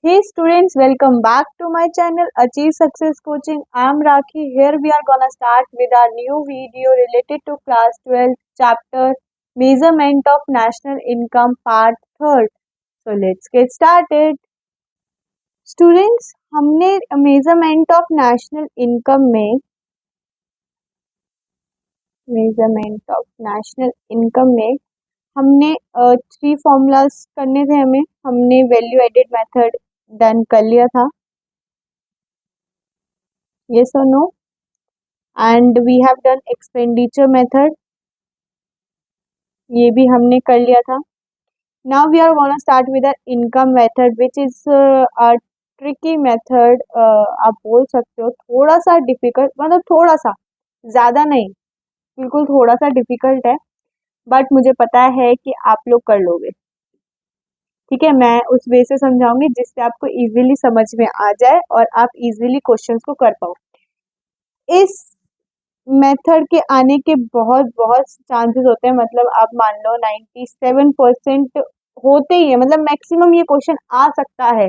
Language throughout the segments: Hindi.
Hey students, welcome back to my channel Achieve Success Coaching. I am Rakhi. Here we are gonna start with our new video related to class 12 chapter Measurement of National Income part 3rd. So let's get started. Students, हमने मेजरमेंट ऑफ नेशनल इनकम में हमने 3 फॉर्मूलाज करने थे। हमने वैल्यू एडेड मेथड डन कर लिया था, yes or no, and we have done expenditure method, ये भी हमने कर लिया था। Now we are gonna start with the income method which is a tricky method। आप बोल सकते हो थोड़ा सा डिफिकल्ट, मतलब थोड़ा सा, ज़्यादा नहीं, बिल्कुल थोड़ा सा डिफिकल्ट है, बट मुझे पता है कि आप लोग कर लोगे। ठीक है, मैं उस वे से समझाऊंगी जिससे आपको इजीली समझ में आ जाए और आप इजीली क्वेश्चंस को कर पाओ। इस मेथड के आने के बहुत बहुत चांसेस होते हैं, मतलब आप मान लो 97% होते ही है, मतलब मैक्सिमम ये क्वेश्चन आ सकता है।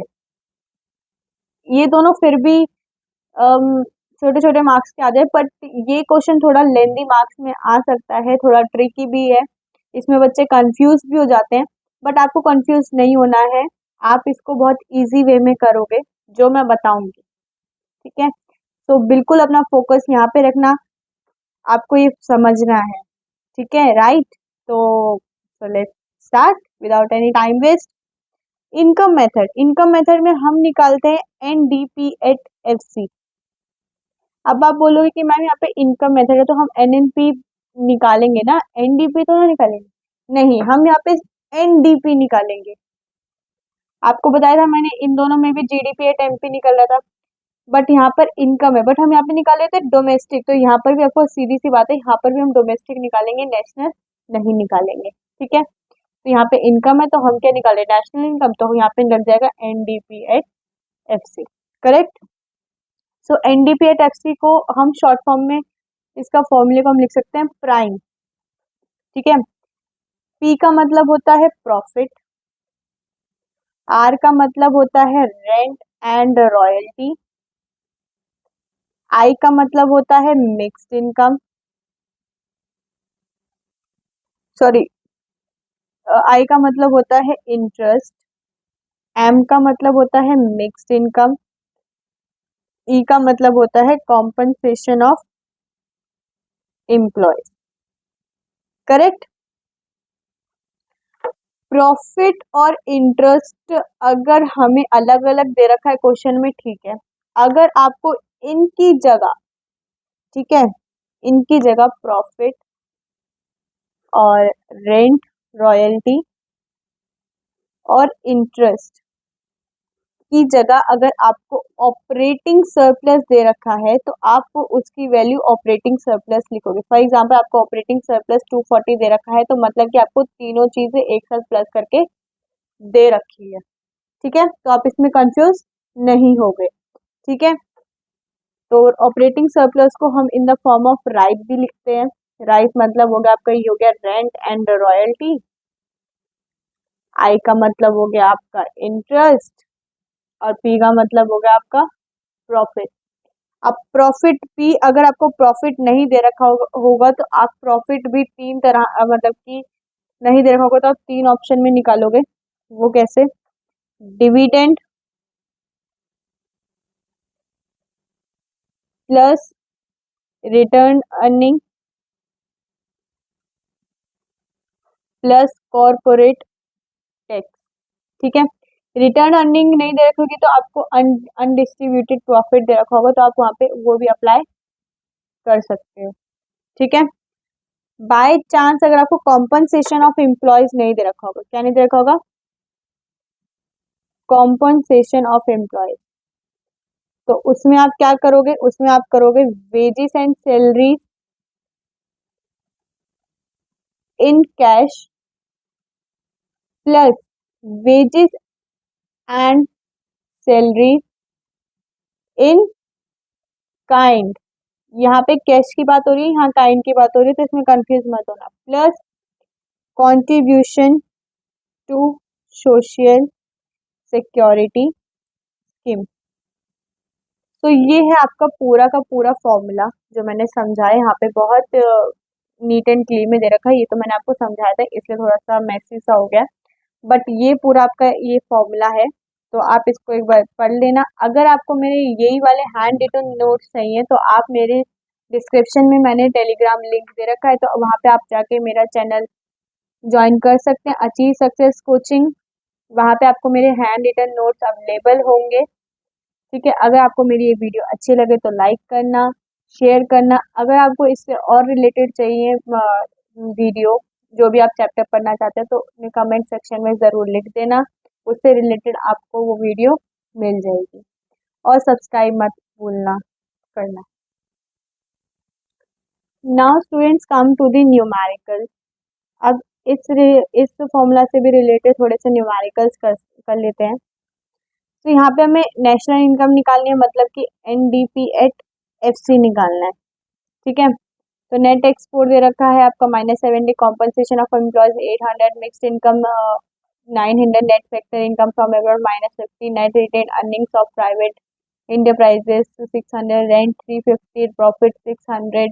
ये दोनों फिर भी छोटे छोटे मार्क्स के आ जाए, बट ये क्वेश्चन थोड़ा लेंदी मार्क्स में आ सकता है, थोड़ा ट्रिकी भी है, इसमें बच्चे कंफ्यूज भी हो जाते हैं, बट आपको कंफ्यूज नहीं होना है, आप इसको बहुत इजी वे में करोगे जो मैं बताऊंगी। ठीक है, तो बिल्कुल अपना फोकस यहाँ पे रखना, आपको ये समझना है। ठीक है, राइट। तो let's start without any time waste. Income method में हम निकालते हैं एनडीपी एट एफसी। अब आप बोलोगे कि मैम यहाँ पे इनकम मेथड है तो हम एनएनपी निकालेंगे ना, एनडीपी तो ना निकालेंगे। नहीं, हम यहाँ पे एनडीपी निकालेंगे। आपको बताया था मैंने, इन दोनों में भी जीडीपी एट एमपी निकल रहा था, बट यहाँ पर इनकम है, बट हम यहाँ पे निकाले थे डोमेस्टिक, तो यहाँ पर भी आपको सीधी सी बात है, यहाँ पर भी हम डोमेस्टिक निकालेंगे, नेशनल नहीं निकालेंगे। ठीक है, तो यहाँ पे इनकम है तो हम क्या निकाले, नेशनल इनकम, तो यहाँ पे लग जाएगा NDP at FC. Correct. So NDP at FC को हम शॉर्ट फॉर्म में, इसका फॉर्मूले को हम लिख सकते हैं प्राइम। ठीक है, पी का मतलब होता है प्रॉफिट, आर का मतलब होता है रेंट एंड रॉयल्टी, आई का मतलब होता है मिक्स्ड इनकम, सॉरी, आई का मतलब होता है इंटरेस्ट, एम का मतलब होता है मिक्स्ड इनकम, ई का मतलब होता है compensation of employees. Correct. Profit और इंटरेस्ट अगर हमें अलग अलग दे रखा है क्वेश्चन में, ठीक है, अगर आपको इनकी जगह, ठीक है, इनकी जगह प्रॉफिट और रेंट, रॉयल्टी और इंटरेस्ट की जगह अगर आपको ऑपरेटिंग सरप्लस दे रखा है तो आप उसकी वैल्यू ऑपरेटिंग सरप्लस लिखोगे। फॉर एग्जांपल आपको ऑपरेटिंग सरप्लस 240 दे रखा है, तो मतलब कि आपको तीनों चीजें एक साथ प्लस करके दे रखी है। ठीक है, तो आप इसमें कंफ्यूज नहीं हो गए। ठीक है, तो ऑपरेटिंग सरप्लस को हम in the form of right भी लिखते हैं। राइट मतलब हो गया आपका, ये हो गया रेंट एंड रॉयल्टी, आई का मतलब हो गया आपका इंटरेस्ट, और पी का मतलब हो गया आपका प्रॉफिट। अब प्रॉफिट पी, अगर आपको प्रॉफिट नहीं दे रखा होगा तो आप प्रॉफिट भी तीन तरह, मतलब कि नहीं दे रखा होगा तो आप तीन ऑप्शन में निकालोगे। वो कैसे, dividend plus return earning plus corporate tax. ठीक है, रिटर्न अर्निंग नहीं दे रखी होगी तो आपको अनडिस्ट्रीब्यूटेड प्रॉफिट दे रखा होगा, तो आप वहां पे वो भी अप्लाई कर सकते हो। ठीक है, बाय चांस अगर आपको कॉम्पनसेशन ऑफ एम्प्लॉयज नहीं दे रखा होगा, क्या नहीं दे रखा होगा, कॉम्पनसेशन ऑफ एम्प्लॉयज, तो उसमें आप क्या करोगे, उसमें आप करोगे wages and salary in cash plus wages and salary in kind. यहाँ पे कैश की बात हो रही है, यहाँ काइंड की बात हो रही है, तो इसमें कंफ्यूज मत होना। Plus contribution to social security scheme. तो ये है आपका पूरा का पूरा फॉर्मूला जो मैंने समझाया यहाँ पे, बहुत नीट एंड क्लीन में दे रखा है। ये तो मैंने आपको समझाया था इसलिए थोड़ा सा मैसी सा हो गया, बट ये पूरा आपका ये फॉर्मूला है, तो आप इसको एक बार पढ़ लेना। अगर आपको मेरे यही वाले हैंड रिटन नोट्स चाहिए तो आप मेरे डिस्क्रिप्शन में मैंने टेलीग्राम लिंक दे रखा है, तो वहाँ पे आप जाके मेरा चैनल ज्वाइन कर सकते हैं, अचीव सक्सेस कोचिंग। वहाँ पे आपको मेरे हैंड रिटन नोट्स अवेलेबल होंगे। ठीक है, अगर आपको मेरी ये वीडियो अच्छी लगे तो लाइक करना, शेयर करना। अगर आपको इससे और रिलेटेड चाहिए वीडियो, जो भी आप चैप्टर पढ़ना चाहते हैं, तो कमेंट सेक्शन में ज़रूर लिख देना, उससे रिलेटेड आपको वो वीडियो मिल जाएगी। और सब्सक्राइब मत भूलना करना। Now students come to the numerical. अब इस फॉर्मूला से भी रिलेटेड थोड़े से न्यूमेरिकल्स कर लेते हैं। तो यहाँ पे हमें नेशनल इनकम निकालनी है, मतलब कि एनडीपी एट एफसी निकालना है। ठीक है, तो नेट एक्सपोर्ट दे रखा है आपका -70, compensation of employees 800, mixed income 900, net factor income from abroad -50, net retained earnings of private enterprises 600, rent 350, profit 600,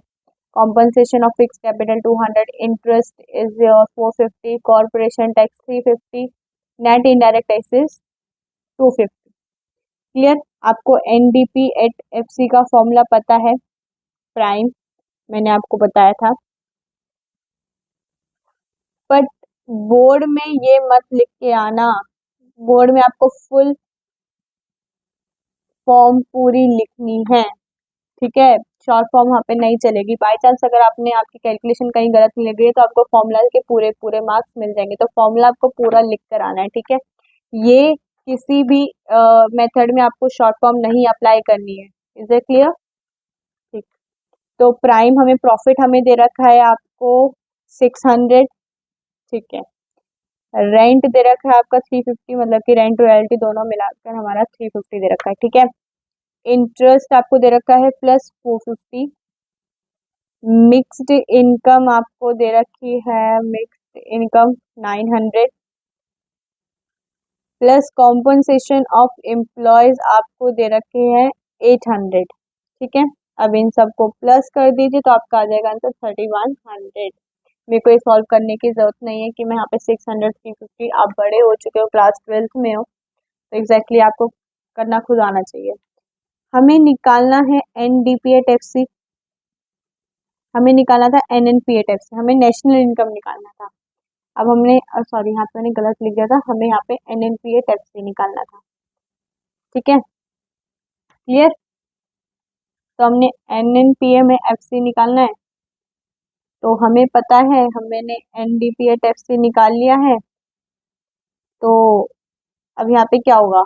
compensation of fixed capital 200, interest is 450, corporation tax 350, net indirect taxes 250। Clear? आपको एनडीपी एट एफसी का फॉर्मूला पता है, प्राइम मैंने आपको बताया था, बट बोर्ड में ये मत लिख के आना, बोर्ड में आपको फुल फॉर्म पूरी लिखनी है। ठीक है, शॉर्ट फॉर्म वहाँ पे नहीं चलेगी। बाय चांस अगर आपने आपकी कैलकुलेशन कहीं गलत लग गई है तो आपको फॉर्मूला के पूरे पूरे मार्क्स मिल जाएंगे, तो फॉर्मूला आपको पूरा लिख कर आना है। ठीक है, ये किसी भी मेथड में आपको शॉर्ट फॉर्म नहीं अप्लाई करनी है। Is it clear? ठीक, तो प्राइम हमें प्रॉफिट हमें दे रखा है आपको 600। ठीक है, रेंट दे रखा है आपका 350, मतलब कि रेंट रॉयल्टी दोनों मिलाकर हमारा 350 दे रखा है। ठीक है, इंटरेस्ट आपको दे रखा है +450, मिक्स्ड इनकम आपको दे रखी है mixed income 900, plus compensation of employees आपको दे रखे हैं 800। ठीक है, अब इन सबको प्लस कर दीजिए तो आपका आ जाएगा आंसर 3100। मेरे को ये सॉल्व करने की जरूरत नहीं है कि मैं यहाँ पे 600 350, आप बड़े हो चुके हो, क्लास 12th में हो, तो एग्जैक्टली आपको करना खुद आना चाहिए। हमें निकालना है एनडीपीएट-एफसी, हमें निकालना था एनएनपीएट-एफसी, हमें नेशनल इनकम निकालना था। अब हमने सॉरी यहाँ पे मैंने गलत लिख दिया था, हमें यहाँ पे एनएनपीएट-एफसी निकालना था। ठीक है, क्लियर? तो हमने एनएनपीए में एफसी निकालना है, तो हमें पता है हमने एनडीपीएट-एफसी निकाल लिया है। तो अब यहाँ पे क्या होगा,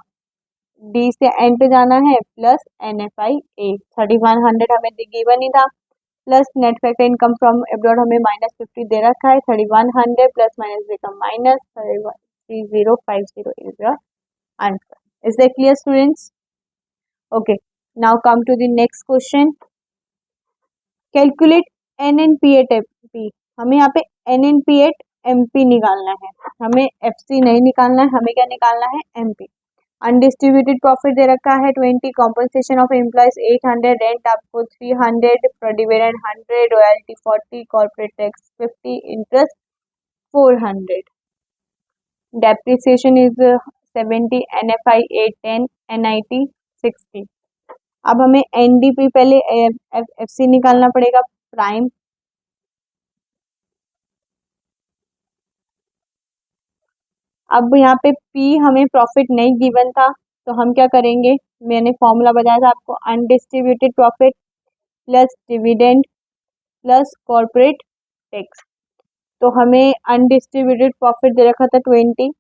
डी से एन पे जाना है, प्लस एनएफआई ए 3100 हमें गिवन ही था, plus net factor income from abroad हमें -50 दे रखा है, 3100 plus minus become minus 3050 is your answer. Is that clear students? Okay, now come to the next question. Calculate NNP at MP. हमें यहाँ पे एनएनपीएट एमपी निकालना है, हमें एफसी नहीं निकालना है, हमें क्या निकालना है, एमपी। अनडिस्ट्रीब्यूटेड प्रॉफिट दे रखा है 20, कॉम्पनसेशन ऑफ एम्प्लॉयज 800, रेंट आपको 300, dividend 100, royalty 40, corporate tax 50, interest 400, depreciation is 70, NFI 810, NIT 60। अब हमें एनडीपी पहले एफसी निकालना पड़ेगा, प्राइम। अब यहाँ पे पी हमें प्रॉफिट नहीं गिवन था, तो हम क्या करेंगे, मैंने फॉर्मूला बताया था आपको, undistributed profit plus dividend plus corporate tax. तो हमें अनडिस्ट्रीब्यूटेड प्रॉफिट दे रखा था 20,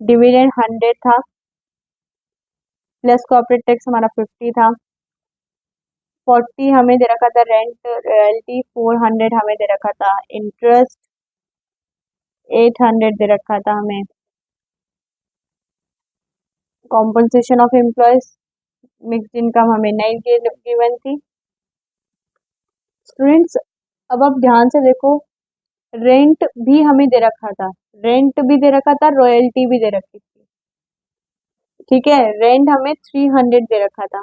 डिविडेंड 100 था, प्लस कॉर्पोरेट टैक्स हमारा 50 था, 40 हमें दे रखा था रेंट रॉयल्टी, 400 हमें दे रखा था इंटरेस्ट, 800 दे रखा था हमें compensation of employees, mixed income हमें नहीं गिवन थी। स्टूडेंट्स अब आप ध्यान से देखो, रेंट भी हमें दे रखा था, रेंट भी दे रखा था, रॉयल्टी भी दे रखी थी। ठीक है। रेंट हमें 300 दे रखा था,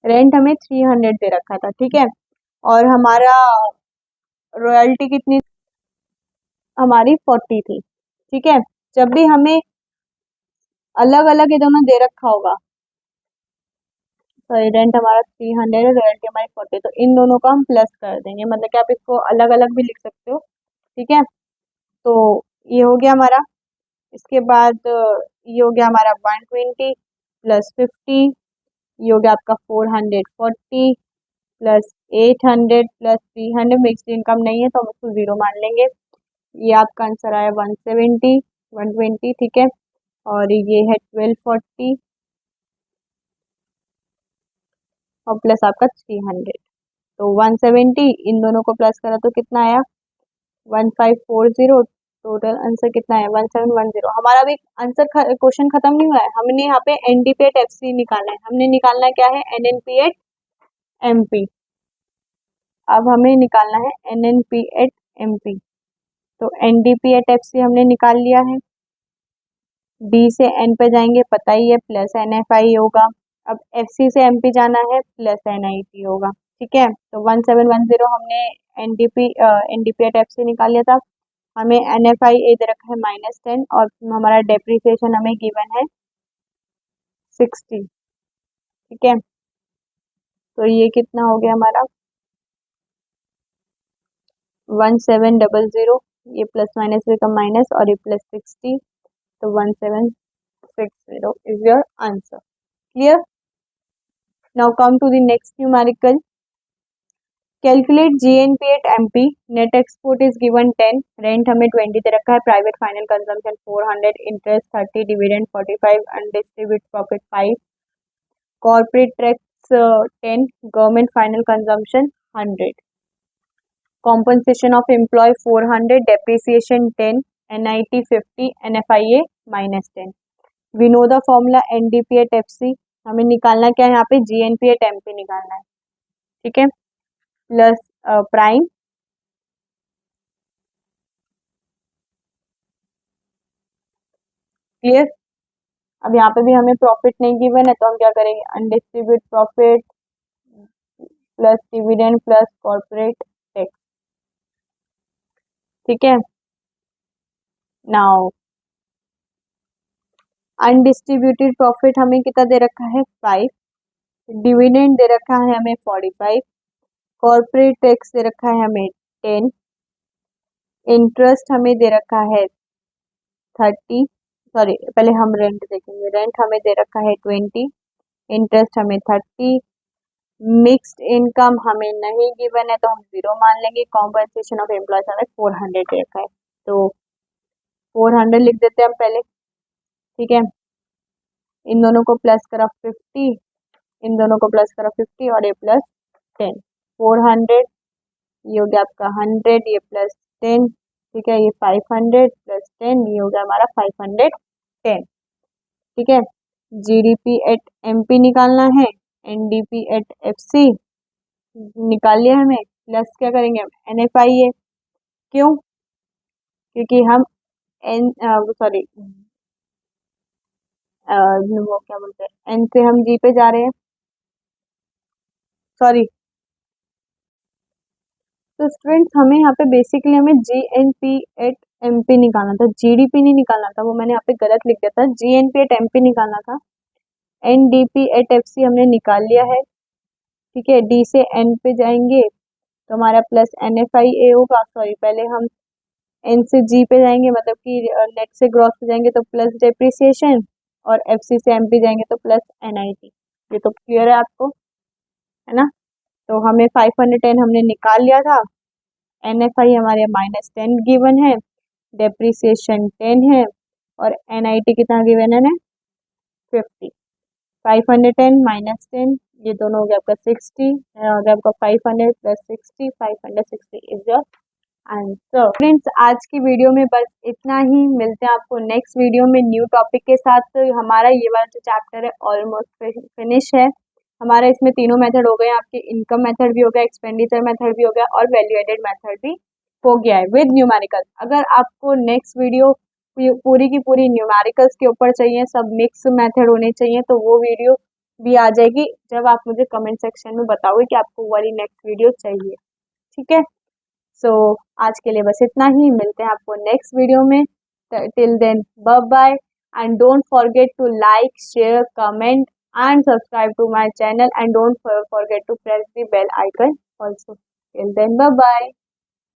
रेंट हमें 300 दे रखा था, ठीक है। और हमारा रॉयल्टी कितनी, हमारी 40 थी, ठीक है। जब भी हमें अलग अलग ये दोनों दे रखा होगा, सॉरी रेंट हमारा 300 है, रॉयल्टी हमारी 40, तो इन दोनों को हम प्लस कर देंगे, मतलब कि आप इसको अलग अलग भी लिख सकते हो, ठीक है। तो ये हो गया हमारा। इसके बाद ये हो गया हमारा 120 प्लस 50, ये हो गया आपका 440 प्लस 800 प्लस 300, मिक्सड इनकम नहीं है तो हम उसको जीरो मान लेंगे। ये आपका आंसर आया 170 120, ठीक है। और ये है 1240 और प्लस आपका 300, तो 170, इन दोनों को प्लस करा तो कितना आया 1540। टोटल आंसर कितना है 1710। हमारा अभी आंसर क्वेश्चन खत्म नहीं हुआ है, हमने यहाँ पे एनडीपी एट एफसी निकालना है, हमने निकालना क्या है एनएनपी एट एमपी। अब हमें निकालना है एनएनपी एट एमपी, तो एनडीपी एट एफसी हमने निकाल लिया है। डी से एन पे जाएंगे, पता ही है प्लस एनएफआई होगा। अब एफसी से एमपी जाना है, प्लस एनआईटी होगा, ठीक है। तो 1710 हमने एनडीपी एनडीपी एट एफसी निकाल लिया था। हमें एनएफआई ए दे रखा है -10 और हमारा डेप्रिसिएशन हमें गिवन है 60, ठीक है। तो ये कितना हो गया हमारा 1700, ये प्लस माइनस बिकम माइनस और ये प्लस 60, तो 1760 is your answer. Clear. Now come to the next numerical. Calculate GNP at MP. Net export is given 10, rent हमें 20 दे रखा है, private final consumption 400, interest 30, dividend 45, undistributed profit 5, corporate tax 10, government final consumption 100, compensation of employ 400, depreciation 10, NIT 50, NFIA -10। We know the formula NDP at FC, हमें निकालना क्या है यहाँ पे जीएनपी एट एमपी निकालना है, ठीक है, प्लस प्राइम क्लियर। अब यहाँ पे भी हमें प्रॉफिट नहीं गिवन है तो हम क्या करेंगे undistribute profit plus dividend plus corporate tax, ठीक है। नाउ अनडिस्ट्रीब्यूटेड प्रॉफिट हमें कितना दे रखा है 5, डिविडेंड दे रखा है हमें 45, कॉर्पोरेट टैक्स दे रखा है हमें 10, इंटरेस्ट हमें दे रखा है 30, सॉरी पहले हम रेंट देखेंगे, रेंट हमें दे रखा है 20, इंटरेस्ट हमें 30, मिक्स्ड इनकम हमें नहीं गिवन है तो हम जीरो मान लेंगे, कॉम्पनसेशन ऑफ एम्प्लॉयज हमें 400 दे रखा है तो 400 लिख देते हैं हम पहले, ठीक है। इन दोनों को प्लस करा 50, इन दोनों को प्लस करा 50 और ये प्लस 10, 400, ये हो गया आपका 100, ये प्लस 10, ठीक है। ये 500 प्लस 10, ये हो गया हमारा 510, ठीक है। जीडीपी एट एमपी निकालना है, एनडीपी एट एफसी निकाल लिया हमें, प्लस क्या करेंगे हम एनएफआईए, क्यों, क्योंकि हम एन सॉरी वो क्या बोलते हैं एन से हम जी पे जा रहे हैं, सॉरी। तो स्टूडेंट्स हमें यहाँ पे बेसिकली हमें जीएनपी एट एमपी निकालना था, जीडीपी नहीं निकालना था, वो मैंने यहाँ पे गलत लिख दिया था, जीएनपी एट एमपी निकालना था। एनडीपी एट एफसी हमने निकाल लिया है, ठीक है। डी से एन पे जाएंगे तो हमारा प्लस एनएफआईए होगा, सॉरी पहले हम एन से जी पे जाएंगे मतलब कि नेट से ग्रॉस पे जाएंगे तो प्लस डेप्रिसिएशन, और एफसी से एमपी जाएंगे तो प्लस एनआईटी। ये तो क्लियर है आपको, है ना। तो हमें 510 हमने निकाल लिया था, एनएफआई हमारे -10 गिवन है, डेप्रिसिएशन 10 है और एनआईटी कितना गिवन है 50। 510 -10 ये दोनों हो गया आपका 60, हो गया आपका 500 plus 60, 560 is your answer. Friends आज की वीडियो में बस इतना ही, मिलते हैं आपको नेक्स्ट वीडियो में न्यू टॉपिक के साथ। हमारा ये वाला जो चैप्टर है ऑलमोस्ट फिनिश है हमारा, इसमें तीनों मेथड हो गए, आपके इनकम मेथड भी हो गया, एक्सपेंडिचर मेथड भी हो गया और वैल्यू एडेड मेथड भी हो गया है विद न्यूमेरिकल। अगर आपको नेक्स्ट वीडियो पूरी की पूरी न्यूमेरिकल्स के ऊपर चाहिए, सब मिक्स मेथड होने चाहिए, तो वो वीडियो भी आ जाएगी जब आप मुझे कमेंट सेक्शन में बताओगे कि आपको वाली नेक्स्ट वीडियो चाहिए। ठीक है, सो आज के लिए बस इतना ही, मिलते हैं आपको नेक्स्ट वीडियो में। Till then bye bye, and don't forget to like, share, comment and subscribe to my channel, and don't forget to press the bell icon also. Till then, bye bye.